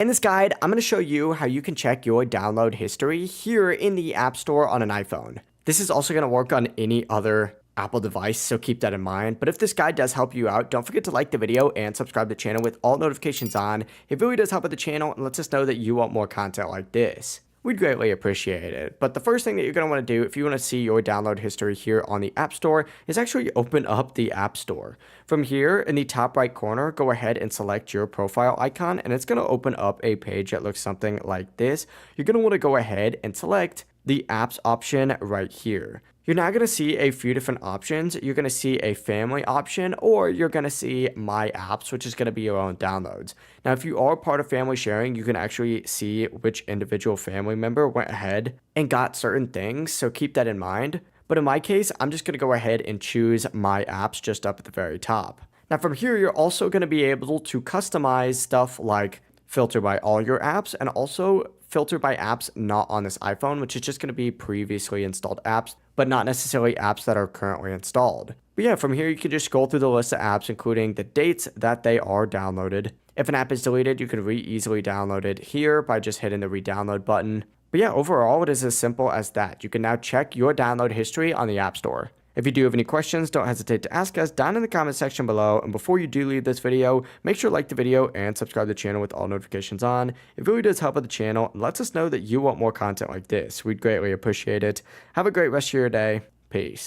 In this guide, I'm going to show you how you can check your download history here in the App Store on an iPhone. This is also going to work on any other Apple device, so keep that in mind. But if this guide does help you out, don't forget to like the video and subscribe to the channel with all notifications on. It really does help with the channel and lets us know that you want more content like this. We'd greatly appreciate it. But the first thing that you're going to want to do if you want to see your download history here on the App Store is actually open up the App Store. From here in the top right corner, go ahead and select your profile icon, and it's going to open up a page that looks something like this. You're going to want to go ahead and select the apps option right here. You're now going to see a few different options. You're going to see a family option, or you're going to see my apps, which is going to be your own downloads. Now, if you are part of family sharing, you can actually see which individual family member went ahead and got certain things. So keep that in mind. But in my case, I'm just going to go ahead and choose my apps just up at the very top. Now from here, you're also going to be able to customize stuff like filter by all your apps and also filter by apps not on this iPhone, which is just going to be previously installed apps, but not necessarily apps that are currently installed. But yeah, from here, you can just scroll through the list of apps, including the dates that they are downloaded. If an app is deleted, you can easily download it here by just hitting the re-download button. But yeah, overall, it is as simple as that. You can now check your download history on the App Store. If you do have any questions, don't hesitate to ask us down in the comment section below. And before you do leave this video, make sure to like the video and subscribe to the channel with all notifications on. It really does help with the channel and lets us know that you want more content like this. We'd greatly appreciate it. Have a great rest of your day. Peace.